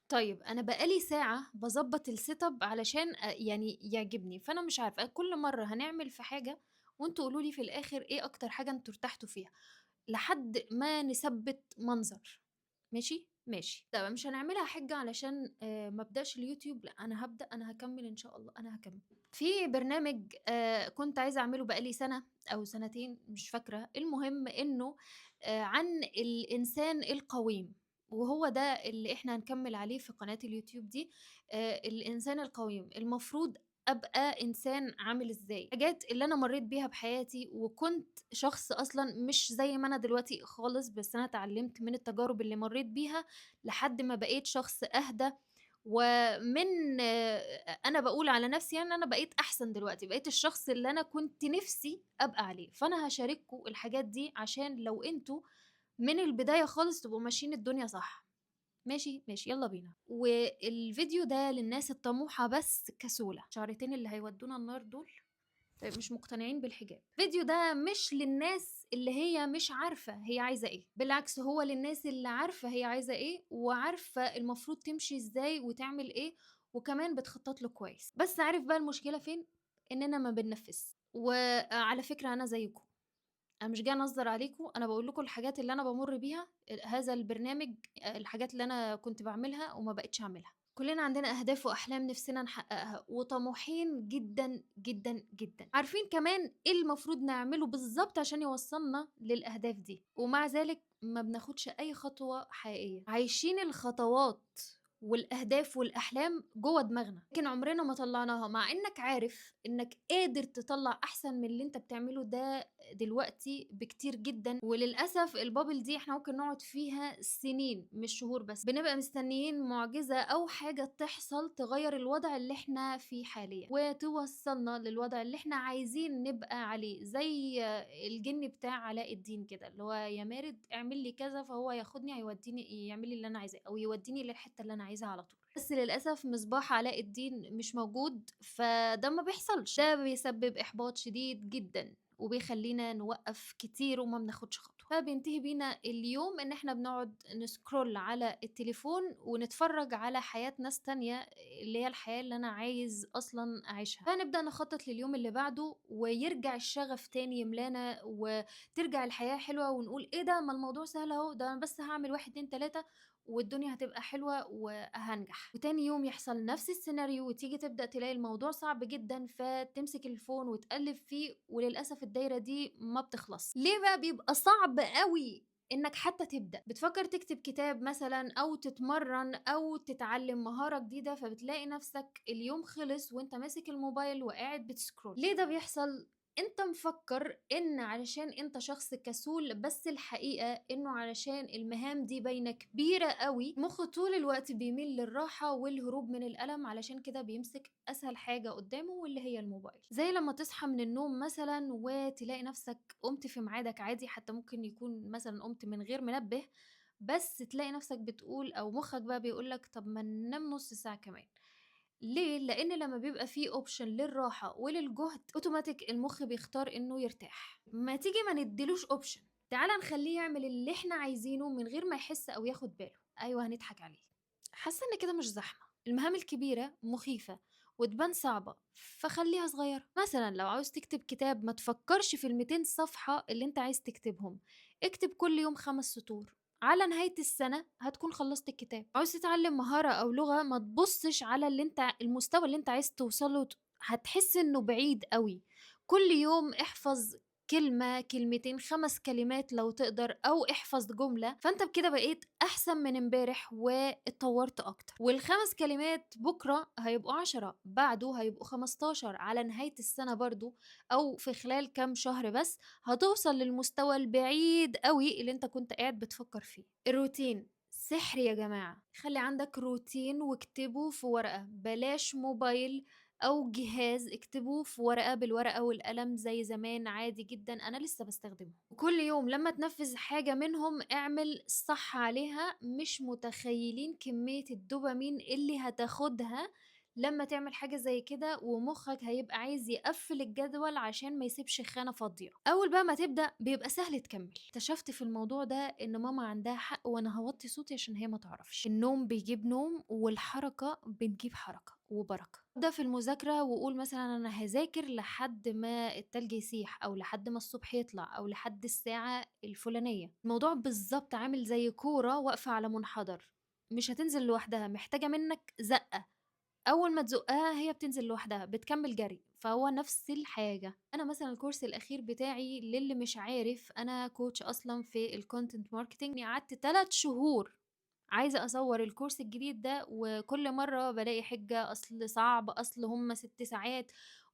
طيب أنا بقى لي ساعة باضبّط الsetup علشان يعني يعجبني، فأنا مش عارفة كل مرّة هنعمل في حاجة وأنتم قولوا لي في الآخر إيه أكتر حاجة أنتم ارتحتوا فيها، لحد ما نثبّت منظر، ماشي؟ ماشي. طب مش هنعملها حِجّة علشان ما ابدأش اليوتيوب، لأ أنا هابدأ، أنا هاكمّل إن شاء الله، أنا هاكمّل. في برنامج كنت عايزة أعمله بقى لي سَنة أو سنتين مش فاكرة، المهم إنه عن الإنسان القويم. وهو ده اللي إحنا هنكمّل عليه في قناة اليوتيوب دي، الإنسان القويم، المفروض أبقى إنسان عامل إزاي، الحاجات اللي أنا مرّيت بيها بحياتي وكنت شخص أصلًا مش زي ما أنا دلوقتي خالص، بس أنا اتعلّمت من التجارب اللي مرّيت بيها لحد ما بقيت شخص أهدى، ومن أنا باقول على نَفْسي يعني إن أنا بقيت أحسن دلوقتي، بقيت الشخص اللي أنا كنت نِفْسي أبقى عليه، فأنا هاشارككم الحاجات دي عشان لو أنتم من البداية خالص تبقوا ماشيين الدنيا صح. ماشي، ماشي، يالّا بينا. والفيديو ده للناس الطموحة بس كسولة، شعرتين اللي هيودونا النار دول مش مقتنعين بالحجاب. الفيديو ده مش للناس اللي هي مش عارفة هي عايزة إيه، بالعكس هو للناس اللي عارفة هي عايزة إيه، وعارفة المفروض تمشي إزاي وتعمل إيه، وكمان بتخطط له كويس. بس عارف بقى المشكلة فين؟ إننا ما بننفذش. وعلى فكرة أنا زيكم. أنا مش جاية أنظّر عليكم، أنا باقول لكم الحاجات اللي أنا بامُر بيها، هذا البرنامج الحاجات اللي أنا كنت باعملها وما بقيتش أعملها. كُلّنا عندنا أهداف وأحلام نِفْسنا نحققها، وطموحين جدًا، جدًا، جدًا. عارفين كمان إيه المفروض نعمله بالضبط عشان يوصّلنا للأهداف دي، ومع ذلك ما بناخدش أي خطوة حقيقية. عايشين الخطوات والأهداف والأحلام جوّه دماغنا، لكن عمرنا ما طلّعناها، مع إنّك عارف إنّك قادر تطلّع أحسن من اللي أنت بتعمله ده دلوقتي بكتير جدًا، وللأسف الbubble دي إحنا ممكن نقعد فيها سنين مش شهور بس، بنبقى مستنيين معجزة أو حاجة تحصل تغيّر الوضع اللي إحنا فيه حاليًا، وتوصّلنا للوضع اللي إحنا عايزين نبقى عليه، زي الجِن بتاع علاء الدين كده، اللي هو يا مارد اعمل لي كذا، فهو ياخدني هيودّيني يعمل لي اللي أنا عايزاه، أو يودّيني للحتة اللي أنا عايزها على طول. بس للأسف مصباح علاء الدين مش موجود، فده ما بيحصلش، ده بيسبب إحباط شديد جدًا. وبيخلّينا نوقّف كتير وما بناخدش خطوة، فبينتهي بينا اليوم إن إحنا بنقعد نscroll على التليفون ونتفرّج على حياة ناس تانية، اللي هي الحياة اللي أنا عايز أصلًا أعيشها، فنبدأ نخطط لليوم اللي بعده ويرجع الشغف تاني يملانا وترجع الحياة حلوة ونقول إيه ده، ما الموضوع سهل أهو، ده أنا بس هاعمل 1، 2، 3 والدنيا هتبقى حلوة وهانجح، وتاني يوم يحصل نفس السيناريو وتيجي تبدأ تلاقي الموضوع صعب جدًا، فتمسك الفون وتقلِّب فيه وللأسف الدايرة دي ما بتخلصش. ليه بقى بيبقى صعب أوي إنك حتى تبدأ؟ بتفكّر تكتب كتاب مثلًا أو تتمرّن أو تتعلّم مهارة جديدة، فبتلاقي نفسك اليوم خلص وأنت ماسك الموبايل وقاعد بتscroll. ليه ده بيحصل؟ أنت مفكّر إن علشان أنت شخص كسول، بس الحقيقة إنه علشان المهام دي باينة كبيرة أوي، مُخّه طول الوقت بيميل للراحة والهروب من الألم، علشان كده بيمسك أسهل حاجة قدّامه واللي هي الموبايل. زي لمّا تصحى من النوم مثلًا وتلاقي نفسك قُمت في ميعادك عادي، حتى ممكن يكون مثلًا قُمت من غير منبه، بس تلاقي نفسك بتقول أو مُخّك بقى بيقول لك طب ما ننام نُص ساعة كمان. ليه؟ لإن لمّا بيبقى في option للراحة وللجهد أوتوماتيك المُخ بيختار إنه يرتاح. ما تيجي ما ندّيلوش option، تعالَ نخلّيه يعمل اللي إحنا عايزينه من غير ما يحس أو ياخد باله. أيوه هنضحك عليه. حاسة إن كده مش زحمة، المهام الكبيرة مخيفة وتبان صعبة، فخلّيها صغيرة. مثلًا لو عاوز تكتب كتاب ما تفكّرش في ال200 صفحة اللي أنت عايز تكتبهم، اكتب كل يوم 5 سطور، على نهاية السنة هتكون خلّصت الكتاب. عاوز تتعلم مهارة أو لغة ما تبُصّش على المستوى اللي أنت عايز توصل له هتحس إنه بعيد أوي. كل يوم احفظ كلمة، كلمتين، 5 كلمات لو تقدر أو احفظ جملة، فأنت بكده بقيت أحسن من امبارح واتطوّرت أكتر، وال5 كلمات بُكرة هيبقوا 10، بعده هيبقوا 15، على نهاية السنة برضه أو في خلال كام شهر بس هتوصل للمستوى البعيد أوي اللي أنت كنت قاعد بتفكّر فيه. الروتين سحر يا جماعة، خلّي عندك روتين واكتبه في ورقة، بلاش موبايل أو جهاز، اكتبه في ورقة بالورقة والقلم زي زمان عادي جدًا، أنا لسه باستخدمهم. وكل يوم لمّا تنفّذ حاجة منهم اعمل صح عليها، مش متخيّلين كمية الدوبامين اللي هتاخدها لمّا تعمل حاجة زي كده ومُخّك هيبقى عايز يقفّل الجدول عشان ما يسيبش خانة فاضية. أول بقى ما تبدأ بيبقى سهل تكمّل. اكتشفت في الموضوع ده إن ماما عندها حق وأنا هاوطّي صوتي عشان هي ما تعرفش، النوم بيجيب نوم والحركة بتجيب حركة وبركة. ابدأ في المذاكرة وقُل مثلًا أنا هاذاكر لحد ما التلج يسيح أو لحد ما الصبح يطلع أو لحد الساعة الفلانية. الموضوع بالضبط عامل زي كورة واقفة على منحدر، مش هتنزل لوحدها، محتاجة منّك زقة. أول ما تزُقّها هي بتنزل لوحدها، بتكمّل جري، فهو نفس الحاجة. أنا مثلًا الcourse الأخير بتاعي للي مش عارف أنا coach أصلًا في الcontent marketing قعدت 3 شهور عايزة أصوّر الcourse الجديد ده، وكل مرّة بالاقي حِجّة أصل صعب، أصل هم 6 ساعات،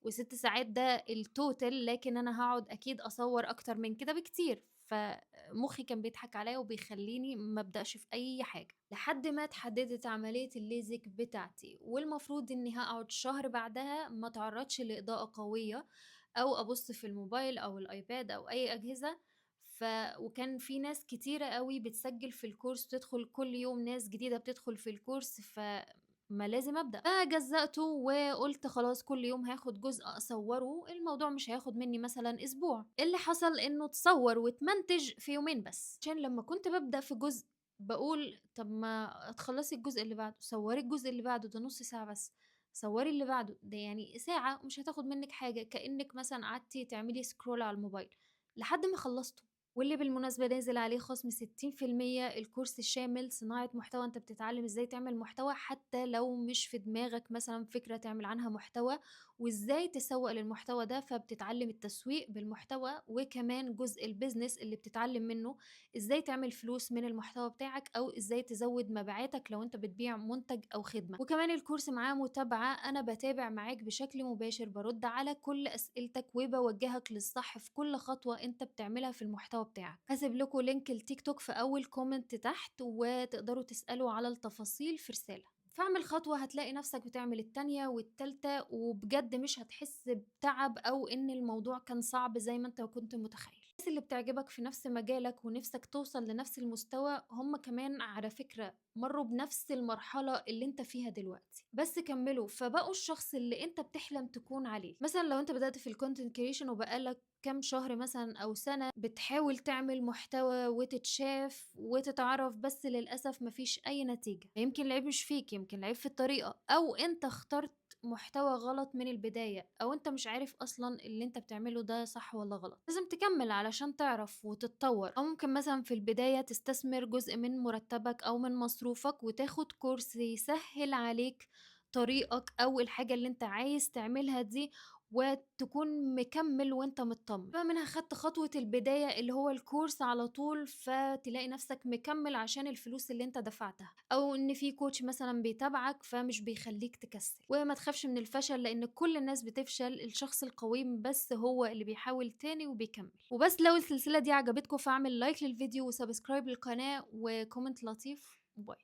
و6 ساعات ده الtotal لكن أنا هاقعد أكيد أصوّر أكتر من كده بكتير، فمُخّي كان بيضحك عليّا وبيخلّيني ما أبدأش في أي حاجة، لحد ما اتحددت عملية الليزك بتاعتي، والمفروض إني هاقعد شهر بعدها ما اتعرّضش لإضاءة قوية، أو أبُص في الموبايل أو الأيباد أو أي أجهزة، ف وكان في ناس كتيرة أوي بتسجّل في الcourse وتدخل كل يوم ناس جديدة بتدخل في الcourse ما لازم أبدأ، فجزّأته وقُلت خلاص كل يوم هاخد جزء أصوّره، الموضوع مش هياخد منّي مثلًا أسبوع، اللي حصل إنه اتصوّر واتمنتج في يومين بس، عشان لمّا كنت بابدأ في جزء باقول طب ما تخلّصي الجزء اللي بعده، صوّري الجزء اللي بعده ده نُص ساعة بس، صوّري اللي بعده، ده يعني ساعة ومش هتاخد منِّك حاجة، كإنِّك مثلًا قعدتِ تعملي scroll على الموبايل، لحد ما خلّصته. واللي بالمناسبة نازل عليه خصم 60% الكورس الشامل صناعة محتوى، أنت بتتعلم إزاي تعمل محتوى حتى لو مش في دماغك مثلًا فكرة تعمل عنها محتوى، وإزاي تسوّق للمحتوى ده، فبتتعلم التسويق بالمحتوى، وكمان جزء الbusiness اللي بتتعلم منه إزاي تعمل فلوس من المحتوى بتاعك، أو إزاي تزوّد مبيعاتك لو أنت بتبيع منتج أو خدمة، وكمان الكورس معاه متابعة، أنا باتابع معاك بشكل مباشر، بارُد على كل أسئلتك وباوجّهك للصح في كل خطوة أنت بتعملها في المحتوى بتاعك. هاسيب لكم لينك التيك توك في أول comment تحت، وتقدروا تسألوا على التفاصيل في رسالة. فاعمل خطوة هتلاقي نفسك بتعمل التانية والتالتة، وبجد مش هتحس بتعب أو إن الموضوع كان صعب زي ما أنت كنت متخيل. الناس اللي بتعجبك في نفس مجالك ونفسك توصل لنفس المستوى هم كمان على فكرة مرّوا بنفس المرحلة اللي أنت فيها دلوقتي، بس كمّلوا، فبقوا الشخص اللي أنت بتحلم تكون عليه. مثلًا لو أنت بدأت في الcontent creation وبقى لك كام شهر مثلًا أو سَنة بتحاول تعمل محتوى وتتشاف وتتعرف، بس للأسف ما فيش أي نتيجة، يمكن العيب مش فيك، يمكن العيب في الطريقة، أو أنت اخترت محتوى غلط من البداية، أو أنت مش عارف أصلًا اللي أنت بتعمله ده صح والّا غلط. لازم تكمّل علشان تعرف وتتطوّر، أو ممكن مثلًا في البداية تستثمر جزء من مرتبك أو من مصروفك وتاخد كورس يسهّل عليك طريقك أو الحاجة اللي أنت عايز تعملها دي، وتكون مكمّل وأنت متطمن. فمنها خدت خطوة البداية اللي هو الكورس على طول، فتلاقي نفسك مكمّل عشان الفلوس اللي أنت دفعتها، أو إن في coach مثلًا بيتابعك فمش بيخلّيك تكسّل. وما تخافش من الفشل لإن كل الناس بتفشل، الشخص القويم بس هو اللي بيحاول تاني وبيكمّل. وبس لو السلسلة دي عجبتكم فاعمل لايك للفيديو وسبسكرايب للقناة وcomment لطيف، باي.